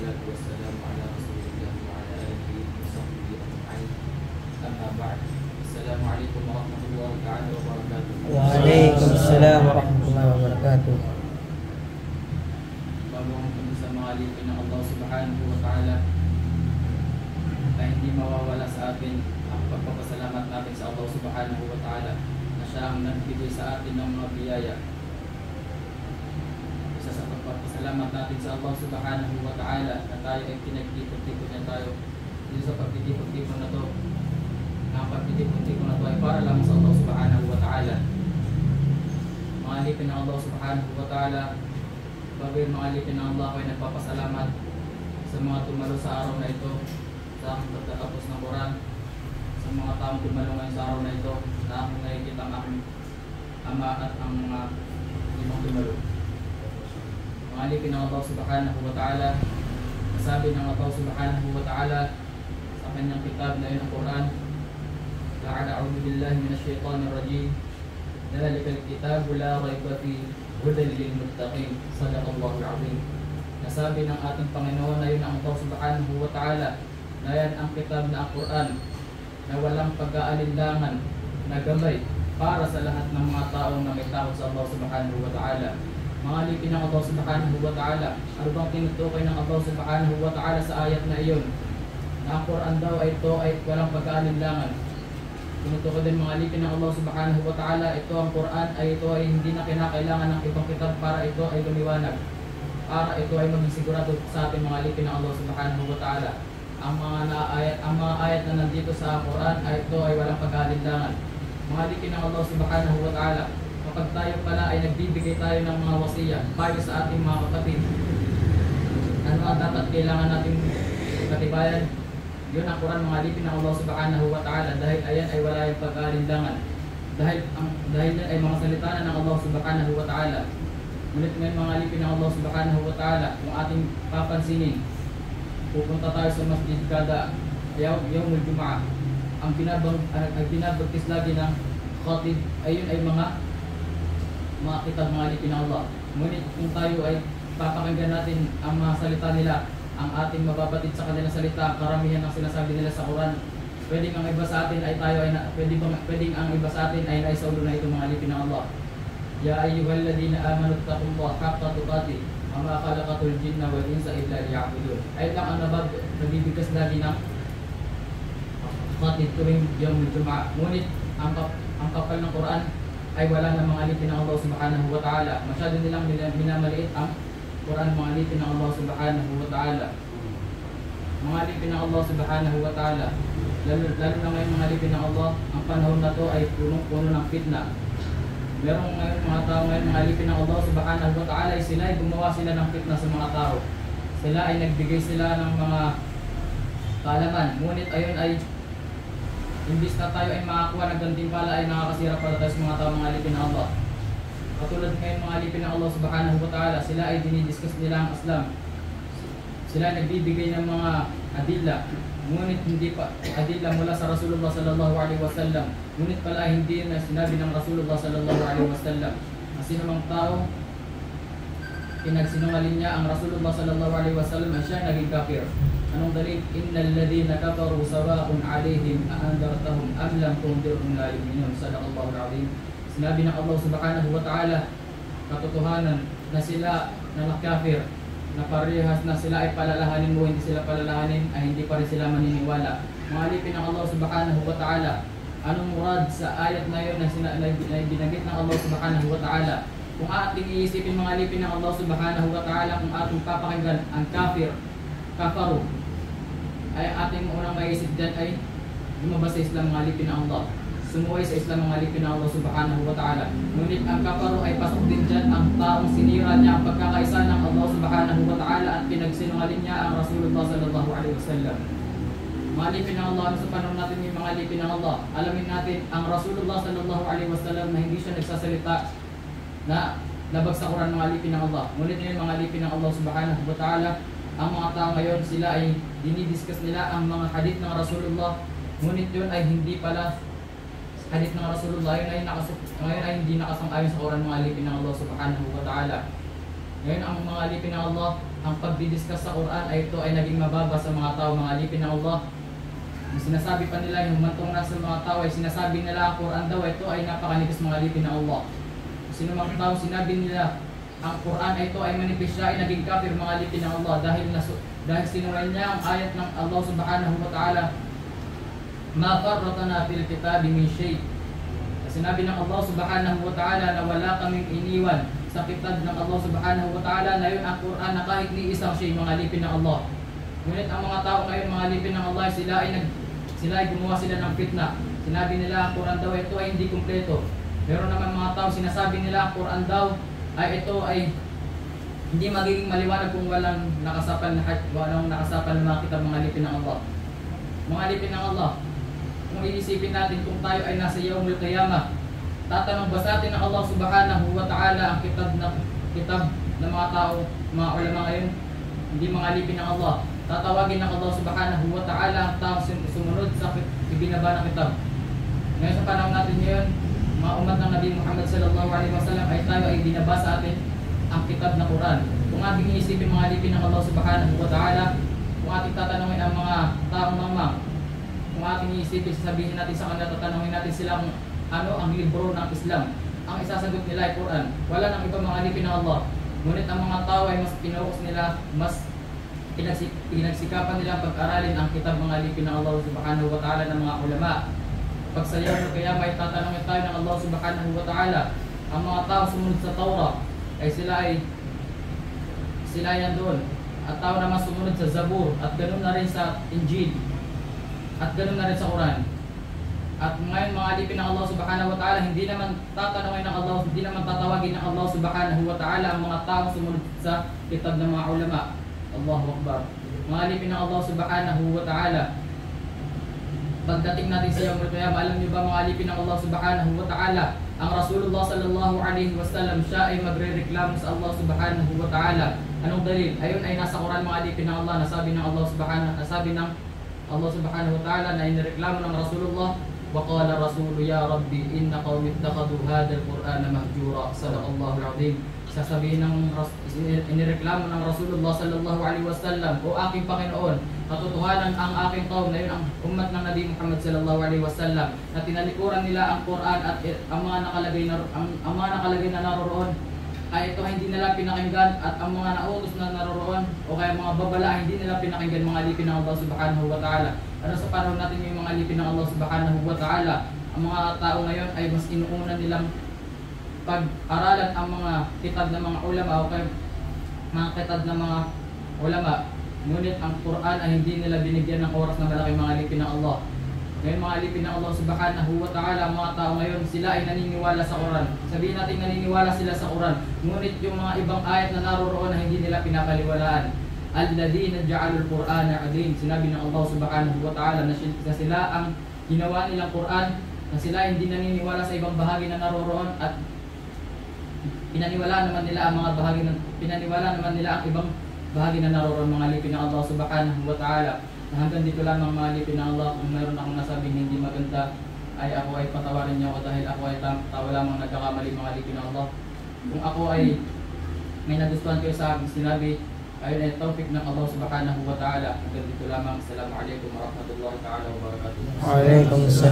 والصلاة والسلام على رسول الله وعلى آله وصحبه أجمعين. أما بعد. السلام عليكم ورحمة الله تعالى وبركاته. وعليكم السلام ورحمة الله wabarakatuh. Bagong kami sa mga alipin ng Allah subhanahu wa ta'ala ay hindi mawawala sa atin ang pagpapasalamat natin sa Allah subhanahu wa ta'ala na siya ang nagbigay sa atin ng mga biyaya. Isa sa pagpapasalamat natin sa Allah subhanahu wa ta'ala na tayo ay pinagtipon-tipon niya tayo dito sa pagtitipon-tipon na to. Ang pagtitipon-tipon na to ay para lang sa Allah subhanahu wa ta'ala. Mga alipin ng Allah subhanahu wa ta'ala, bago yung mga alipin ng Allah ay nagpapasalamat sa mga tumalo sa araw na ito, sa pagtatapos ng Quran, sa mga taong tumalo ngayon sa araw na ito, na akong nakikita ang aking ama at ang mga limang tumalo. Mga alipin ng Allah subhanahu wa ta'ala, nasabi ng Allah subhanahu wa ta'ala sa kanyang kitab na yun ang Quran, A'udhu billahi minash shaitanir rajim. Dhalikal kitabu la rayba fihi hudan lil muttaqin. Sadaqallahu al-azim. Nasabi ng ating Panginoon na yun ang Allah subhanahu wa ta'ala na yan ang kitab na ang Quran na walang pag-aalinlangan na gabay para sa lahat ng mga taong na may takot sa Allah subhanahu wa ta'ala. Mga alipin ng Allah subhanahu wa ta'ala, ano bang tinutukoy ng Allah subhanahu wa ta'ala sa ayat na iyon? Na ang Quran daw ay ito ay walang pag-aalinlangan. Tinutukoy din mga alipin ng Allah subhanahu wa ta'ala, ito ang Quran ay ito ay hindi na kinakailangan ng ibang kitab para ito ay lumiwanag. Para ito ay maging sigurado sa ating mga alipin ng Allah subhanahu wa ta'ala. Ang mga ayat na nandito sa Quran ay ito ay walang pag-aalinlangan. Mga alipin ng Allah subhanahu wa ta'ala, kapag tayo pala ay nagbibigay tayo ng mga wasiya para sa ating mga kapatid, ano ang dapat kailangan nating katibayan? Yun ang Quran, mga alipin ng Allah subhanahu wa ta'ala, dahil ayan ay wala yung pag-aalinlangan. Dahil yan ay mga salita na ng Allah subhanahu wa ta'ala. Ngunit ngayon mga alipin ng Allah subhanahu wa ta'ala, kung ating papansinin, pupunta tayo sa masjid kada Yawmul Jum'ah. Ang binabagtis lagi ng khatib ayun ay mga kitab, mga alipin ng Allah. Ngunit kung tayo ay papakinggan natin ang mga salita nila, ang ating mababatid sa kanilang salita, karamihan ng sinasabi nila sa Quran, pwedeng ang iba sa atin ay tayo ay pwedeng ang iba sa atin ay naisaulo na itong mga alipin ng Allah. Ya ayyuhalladhina amanu taqullaha haqqa tuqatih wa ma khalaqatul jinna wal insa illa liya'budun. Ay lang ang nabibigkas lagi ng khatib tuwing Yawmul Jum'ah. Ngunit ang kapal ng Quran ay wala ng mga alipin ng Allah subhanahu wa ta'ala. Masyado nilang minamaliit ang Quran, mga alipin ng Allah subhanahu wa ta'ala. Mga alipin ng Allah subhanahu wa ta'ala, lalo na ngayon mga alipin ng Allah, ang panahon na to ay punong-puno ng fitna. Merong ngayon mga tao ngayon, mga alipin ng Allah subhanahu wa ta'ala, ay sila ay gumawa sila ng fitna sa mga tao. Sila ay nagbigay sila ng mga kaalaman. Ngunit ayun ay imbis na tayo ay makakuha ng gantimpala ay nakakasira pala tayo sa mga tao, mga alipin ng Allah. Katulad ngayon mga alipin ng Allah subhanahu wa ta'ala, sila ay dinidiscuss nila ang Islam. Sila ay nagbibigay ng mga adilla, ngunit hindi pa adilla mula sa Rasulullah sallallahu alaihi wasallam. Ngunit pala hindi na sinabi ng Rasulullah sallallahu alaihi wasallam. Ang sinumang tao pinagsinungaling niya ang Rasulullah sallallahu alaihi wasallam ay siya naging kafir. Anong dalil? Innal ladhina kafaru sawa'un 'alaihim a'andartahum am lam tundirhum la yu'minun. Sadaqallahu al-'azim. Sinabi ng Allah subhanahu wa ta'ala, katotohanan na sila na nakafir, na parehas na sila ay palalahanin mo, hindi sila palalahanin, ay hindi pa rin sila maniniwala. Mga alipin ng Allah subhanahu wa ta'ala, anong murad sa ayat na yun na binanggit ng Allah subhanahu wa ta'ala? Kung ating iisipin mga alipin ng Allah subhanahu wa ta'ala, kung ating papakinggan ang kafir, kafaru, ay ating unang maiisip dyan ay lumabas sa Islam, mga alipin ng Allah. Sumuway sa Islam, mga alipin ng Allah subhanahu wa ta'ala. Ngunit ang kafaru ay pasok din dyan ang taong sinira niya ang pagkakaisa ng Allah subhanahu wa ta'ala at pinagsinungaling niya ang Rasulullah sallallahu alaihi wasallam. Mga alipin ng Allah, sa panahon natin yung mga alipin ng Allah, alamin natin ang Rasulullah sallallahu alaihi wasallam na hindi siya nagsasalita na labag sa Quran, mga alipin ng Allah. Ngunit yun mga alipin ng Allah subhanahu wa ta'ala, ang mga tao ngayon sila ay dinidiscuss nila ang mga hadith ng Rasulullah. Ngunit yun ay hindi pala hadith ng Rasulullah, ngayon ay hindi nakasang-ayon sa Quran, mga alipin ng Allah subhanahu wa ta'ala. Ngayon ang mga alipin ng Allah, ang pagdidiscuss sa Quran ay ito ay naging mababa sa mga tao, mga alipin ng Allah. Yung sinasabi pa nila, yung humantong na sa mga tao ay sinasabi nila ang Quran daw, ito ay napakanipis mga alipin ng Allah. Sino mga tao sinabi nila ang Quran ay ito ay manipis siya ay naging kafir mga alipin ng Allah dahil sinungaling niya ang ayat ng Allah subhanahu wa ta'ala, ma farratna fil kitabi min shay'. Sinabi ng Allah subhanahu wa ta'ala na wala kaming iniwan sa kitab ng Allah subhanahu wa ta'ala na yun ang Quran na kahit ni isang shay mga alipin ng Allah. Ngunit ang mga tao ngayon mga alipin ng Allah sila ay gumawa sila ng fitna. Sinabi nila ang Quran daw ito ay hindi kumpleto. Meron naman mga tao sinasabi nila ang Quran daw ay ito ay hindi magiging maliwanag kung walang nakasapal na mga kitab mga alipin ng Allah. Mga alipin ng Allah, kung iisipin natin kung tayo ay nasa Yawmul Qiyamah, tatanong ba sa atin ng Allah subhanahu wa ta'ala ang kitab ng mga tao, mga ulama ngayon? Hindi mga alipin ng Allah. Tatawagin ng Allah subhanahu wa ta'ala ang tao sumunod sa ibinaba ng kitab. Ngayon sa panahon natin ngayon, mga umat ng Nabi Muhammad sallallahu alaihi wasallam ay tayo ay binaba sa atin ang kitab na Quran. Kung ating iisipin mga alipin ng Allah subhanahu wa ta'ala, kung ating tatanungin ang mga taong mamang, kung ating iisipin, sasabihin natin sa kanila, tatanungin natin sila kung ano ang libro ng Islam, ang isasagot nila ay Quran. Wala nang ibang mga alipin ng Allah. Ngunit ang mga tao ay mas pinuhos nila, mas pinagsikapan nila pag-aralin ang kitab mga alipin ng Allah subhanahu wa ta'ala ng mga ulama. Pag sa Yawmul Qiyamah ay tatanungin tayo ng Allah subhanahu wa ta'ala, ang mga tao sumunod sa Torah ay sila yan doon, at tao naman sumunod sa Zabur, at ganoon na rin sa Injil, at ganoon na rin sa Quran. At ngayon mga alipin ng Allah subhanahu wa ta'ala, hindi naman tatanungin ng Allah, hindi naman tatawagin ng Allah subhanahu wa ta'ala ang mga tao sumunod sa kitab ng mga ulama. Allahu Akbar. Mga alipin ng Allah subhanahu wa ta'ala, pagdating natin sa Yawmul Qiyamah, alam niyo ba mga alipin ng Allah subhanahu wa ta'ala, ang Rasulullah sallallahu alaihi wasallam siya ay magrereklamo sa Allah subhanahu wa ta'ala. Anong dalil? Ayun ay nasa Quran mga alipin ng Allah, nasabi ng Allah subhanahu wa ta'ala na inireklamo ng Rasulullah, wa qala rasulu ya rabbi inna qawmi ittakhadhu hadha al-Qur'ana mahjura. Sadaqallahu al-azim. Sasabihin inireklamo ng Rasulullah sallallahu alaihi wasallam, o aking Panginoon, katotohanan ang aking kaum na yun ang umat ng Nabi Muhammad sallallahu alaihi wasallam na tinalikuran nila ang Quran at ang mga nakalagay na naroroon ay ito hindi nila pinakinggan, at ang mga nautos na naroroon o kaya mga babala hindi nila pinakinggan mga alipin ng Allah subhanahu wa ta'ala. Ano sa panahon natin yung mga alipin ng Allah subhanahu wa ta'ala, ang mga tao ngayon ay mas inuuna nilang pag-aralan ang mga kitab ng mga ulama o kaya mga kitab ng mga ulama. Ngunit ang Quran ay hindi nila binigyan ng oras na malaki mga alipin ng Allah. Ngayon mga alipin ng Allah subhanahu wa ta'ala, mga tao ngayon sila ay naniniwala sa Quran. Sabihin natin naniniwala sila sa Quran, ngunit yung mga ibang ayat na naroroon na hindi nila pinapaliwalaan. Alladhina ja'alul Qur'ana 'azim. Sinabi ng Allah subhanahu wa ta'ala na sila ang ginawa nilang Quran, na sila hindi naniniwala sa ibang bahagi na naroroon, at pinaniwala naman nila ang ibang bahagi na naroroon mga alipin ng Allah subhanahu wa ta'ala. Hanggang dito lamang mga alipin ng Allah. Kung mayroon akong nasabing hindi maganda ay ako ay patawarin niyo ako, dahil ako ay tao lamang nagkakamali mga alipin ng Allah. Kung ako ay may nagustuhan kayo sa aking sinabi, ayun ay tawfik ng Allah subhanahu wa ta'ala. Hanggang dito lamang. Assalamualaikum warahmatullahi ta'ala wabarakatuh. Waalaikumsalam.